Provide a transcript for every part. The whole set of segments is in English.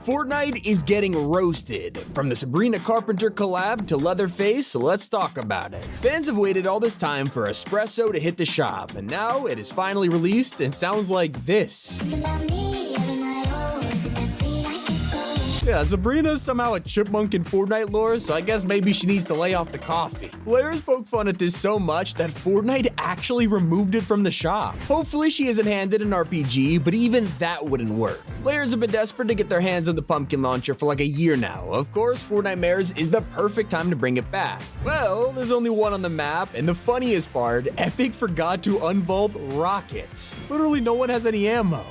Fortnite is getting roasted. From the Sabrina Carpenter collab to Leatherface, let's talk about it. Fans have waited all this time for Espresso to hit the shop, and now it is finally released and sounds like this. Yeah, Sabrina's somehow a chipmunk in Fortnite lore, so I guess maybe she needs to lay off the coffee. Players poke fun at this so much that Fortnite actually removed it from the shop. Hopefully she isn't handed an RPG, but even that wouldn't work. Players have been desperate to get their hands on the pumpkin launcher for like a year now. Of course, Fortnite Mayes is the perfect time to bring it back. Well, there's only one on the map, and the funniest part, Epic forgot to unvault rockets. Literally no one has any ammo.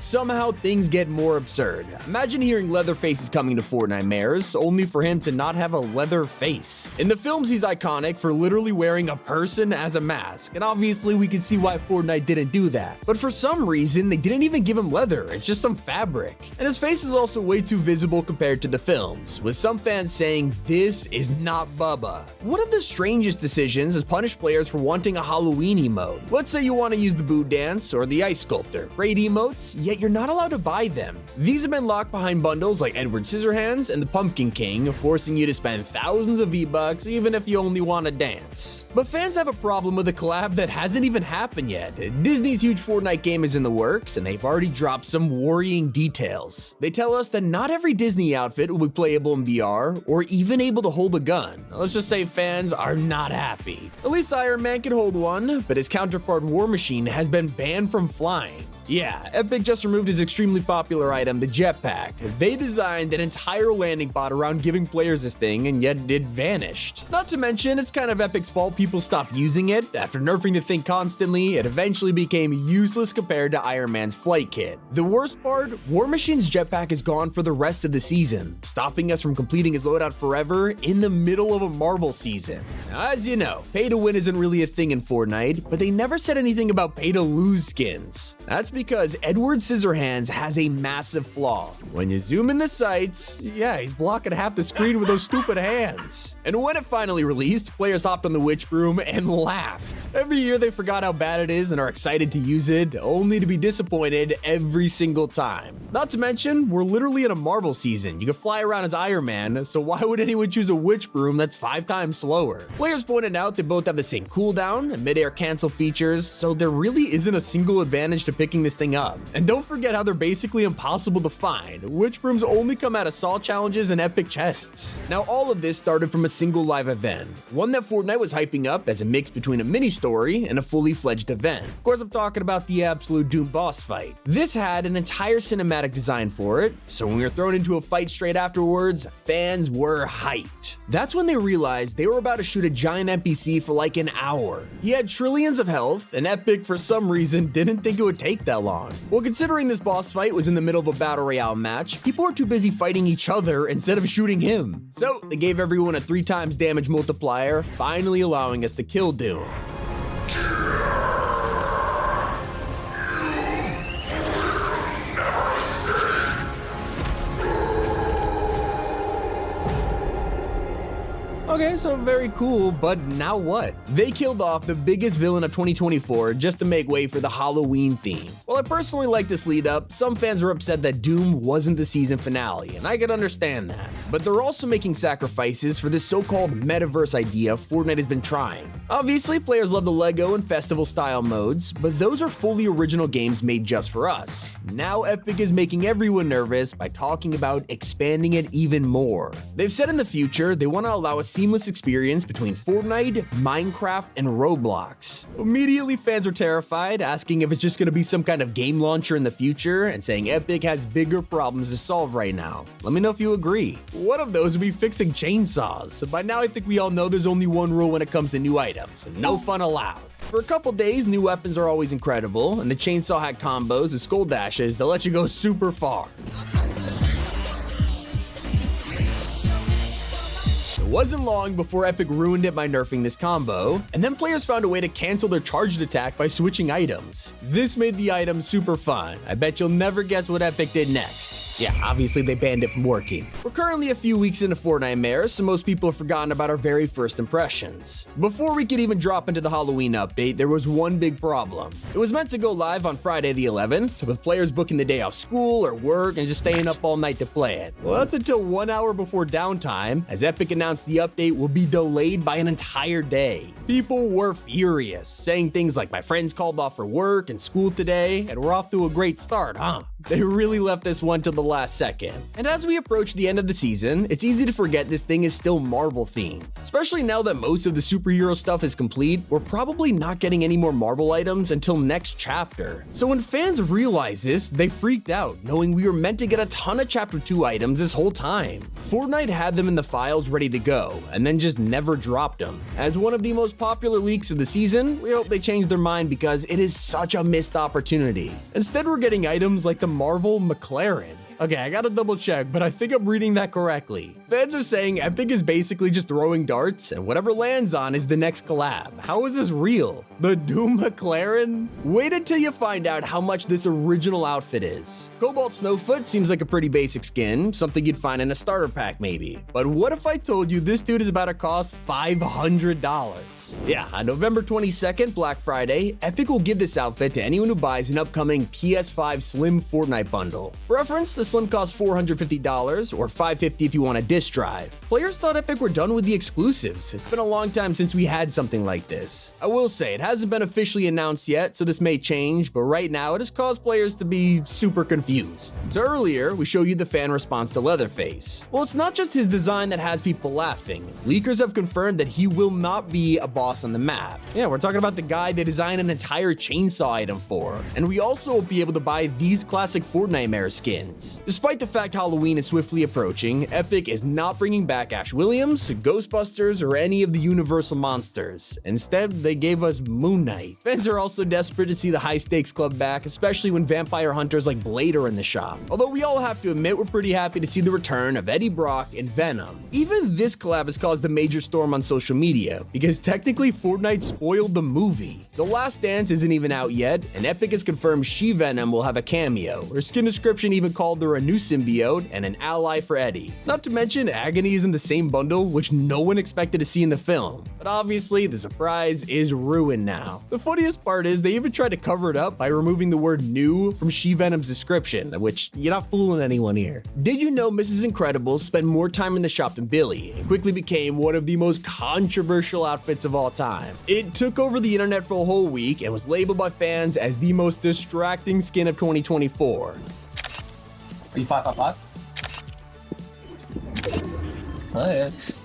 Somehow things get more absurd. Imagine hearing Leatherface is coming to Fortnite Mayes, only for him to not have a leather face. In the films, he's iconic for literally wearing a person as a mask, and obviously we can see why Fortnite didn't do that. But for some reason, they didn't even give him leather, it's just some fabric. And his face is also way too visible compared to the films, with some fans saying this is not Bubba. One of the strangest decisions is punish players for wanting a Halloween emote. Let's say you want to use the boot dance or the ice sculptor, great emotes, yet you're not allowed to buy them. These have been locked behind bundles like Edward Scissorhands and the Pumpkin King, forcing you to spend thousands of V-Bucks even if you only want to dance. But fans have a problem with a collab that hasn't even happened yet. Disney's huge Fortnite game is in the works, and they've already dropped some worrying details. They tell us that not every Disney outfit will be playable in VR or even able to hold a gun. Let's just say fans are not happy. At least Iron Man can hold one, but his counterpart War Machine has been banned from flying. Yeah, Epic just removed his extremely popular item, the jetpack. They designed an entire landing bot around giving players this thing, and yet it vanished. Not to mention, it's kind of Epic's fault people stopped using it. After nerfing the thing constantly, it eventually became useless compared to Iron Man's flight kit. The worst part, War Machine's jetpack is gone for the rest of the season, stopping us from completing his loadout forever in the middle of a Marvel season. Now, as you know, pay to win isn't really a thing in Fortnite, but they never said anything about pay to lose skins. That's because Edward Scissorhands has a massive flaw. When you zoom in the sights, yeah, he's blocking half the screen with those stupid hands. And when it finally released, players hopped on the witch broom and laughed. Every year they forgot how bad it is and are excited to use it, only to be disappointed every single time. Not to mention, we're literally in a Marvel season. You can fly around as Iron Man, so why would anyone choose a witch broom that's 5 times slower? Players pointed out they both have the same cooldown and mid-air cancel features, so there really isn't a single advantage to picking this thing up. And don't forget how they're basically impossible to find. Witch brooms only come out of assault challenges and epic chests. Now all of this started from a single live event, one that Fortnite was hyping up as a mix between a mini story and a fully fledged event. Of course, I'm talking about the absolute Doom boss fight. This had an entire cinematic design for it, so when we were thrown into a fight straight afterwards, fans were hyped. That's when they realized they were about to shoot a giant NPC for like an hour. He had trillions of health, and Epic for some reason didn't think it would take that long. Well, considering this boss fight was in the middle of a battle royale match, people were too busy fighting each other instead of shooting him. So they gave everyone a 3 times damage multiplier, finally allowing us to kill Doom. Okay, so very cool, but now what? They killed off the biggest villain of 2024 just to make way for the Halloween theme. While I personally like this lead up, some fans are upset that Doom wasn't the season finale, and I can understand that. But they're also making sacrifices for this so-called metaverse idea Fortnite has been trying. Obviously, players love the Lego and festival style modes, but those are fully original games made just for us. Now Epic is making everyone nervous by talking about expanding it even more. They've said in the future they want to allow a seamless experience between Fortnite, Minecraft, and Roblox. Immediately fans are terrified, asking if it's just going to be some kind of game launcher in the future, and saying Epic has bigger problems to solve right now. Let me know if you agree. One of those would be fixing chainsaws. By now I think we all know there's only one rule when it comes to new items: no fun allowed. For a couple days, new weapons are always incredible, and the chainsaw had combos and skull dashes that let you go super far. It wasn't long before Epic ruined it by nerfing this combo, and then players found a way to cancel their charged attack by switching items. This made the item super fun. I bet you'll never guess what Epic did next. Yeah, obviously they banned it from working. We're currently a few weeks into Fortnite Mayes, so most people have forgotten about our very first impressions. Before we could even drop into the Halloween update, there was one big problem. It was meant to go live on Friday the 11th, with players booking the day off school or work and just staying up all night to play it. Well, that's until 1 hour before downtime, as Epic announced the update will be delayed by an entire day. People were furious, saying things like, "My friends called off for work and school today, and we're off to a great start, huh?" They really left this one till the last second. And as we approach the end of the season, it's easy to forget this thing is still Marvel themed. Especially now that most of the superhero stuff is complete, we're probably not getting any more Marvel items until next chapter. So when fans realized this, they freaked out, knowing we were meant to get a ton of Chapter 2 items this whole time. Fortnite had them in the files ready to go, and then just never dropped them. As one of the most popular leaks of the season, we hope they change their mind because it is such a missed opportunity. Instead, we're getting items like the Marvel McLaren. Okay, I gotta double check, but I think I'm reading that correctly. Fans are saying Epic is basically just throwing darts, and whatever lands on is the next collab. How is this real? The Doom McLaren? Wait until you find out how much this original outfit is. Cobalt Snowfoot seems like a pretty basic skin, something you'd find in a starter pack maybe. But what if I told you this dude is about to cost $500? Yeah, on November 22nd, Black Friday, Epic will give this outfit to anyone who buys an upcoming PS5 Slim Fortnite bundle. For reference, the Slim costs $450 or $550 if you want a disc drive. Players thought Epic were done with the exclusives. It's been a long time since we had something like this. I will say, it hasn't been officially announced yet, so this may change, but right now it has caused players to be super confused. So earlier, we showed you the fan response to Leatherface. Well, it's not just his design that has people laughing. Leakers have confirmed that he will not be a boss on the map. Yeah, we're talking about the guy they designed an entire chainsaw item for. And we also will be able to buy these classic Fortnite Mayes skins. Despite the fact Halloween is swiftly approaching, Epic is not bringing back Ash Williams, Ghostbusters, or any of the Universal monsters. Instead, they gave us Moon Knight. Fans are also desperate to see the High Stakes Club back, especially when vampire hunters like Blade are in the shop. Although we all have to admit we're pretty happy to see the return of Eddie Brock and Venom. Even this collab has caused a major storm on social media, because technically Fortnite spoiled the movie. The Last Dance isn't even out yet, and Epic has confirmed She-Venom will have a cameo. Her skin description even called her a new symbiote and an ally for Eddie. Not to mention, Agony is in the same bundle, which no one expected to see in the film. But obviously, the surprise is ruined now. The funniest part is they even tried to cover it up by removing the word new from She-Venom's description, which you're not fooling anyone here. Did you know Mrs. Incredibl spent more time in the shop than Billy and quickly became one of the most controversial outfits of all time? It took over the internet for a whole week and was labeled by fans as the most distracting skin of 2024. Are you 555? Let's.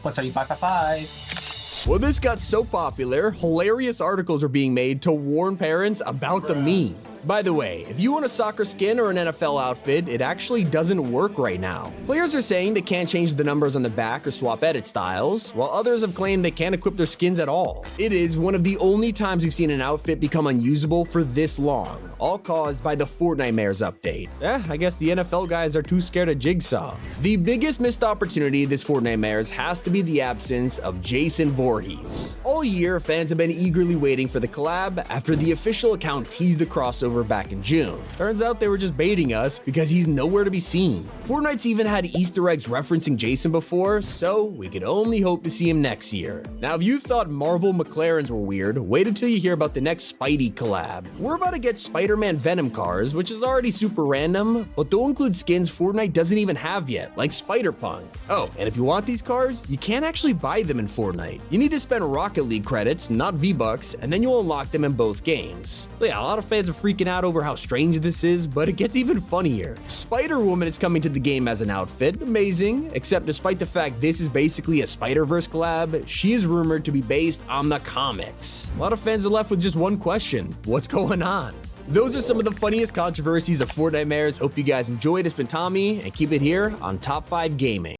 What are you 555? Well, this got so popular, hilarious articles are being made to warn parents about the meme. By the way, if you want a soccer skin or an NFL outfit, it actually doesn't work right now. Players are saying they can't change the numbers on the back or swap edit styles, while others have claimed they can't equip their skins at all. It is one of the only times we've seen an outfit become unusable for this long, all caused by the Fortnite Mayes update. I guess the NFL guys are too scared of Jigsaw. The biggest missed opportunity this Fortnite Mayes has to be the absence of Jason Voorhees. All year, fans have been eagerly waiting for the collab after the official account teased the crossover back in June. Turns out they were just baiting us because he's nowhere to be seen. Fortnite's even had Easter eggs referencing Jason before, so we could only hope to see him next year. Now, if you thought Marvel McLarens were weird, wait until you hear about the next Spidey collab. We're about to get Spider-Man Venom cars, which is already super random, but they'll include skins Fortnite doesn't even have yet, like Spider-Punk. Oh, and if you want these cars, you can't actually buy them in Fortnite. You need to spend Rocket League credits, not V-Bucks, and then you'll unlock them in both games. So yeah, a lot of fans are freaking out over how strange this is, but it gets even funnier. Spider-Woman is coming to the game as an outfit. Amazing, except despite the fact this is basically a Spider-Verse collab, she is rumored to be based on the comics. A lot of fans are left with just one question: what's going on? Those are some of the funniest controversies of Fortnite Mayes. Hope you guys enjoyed. It's been Tommy, and keep it here on Top 5 Gaming.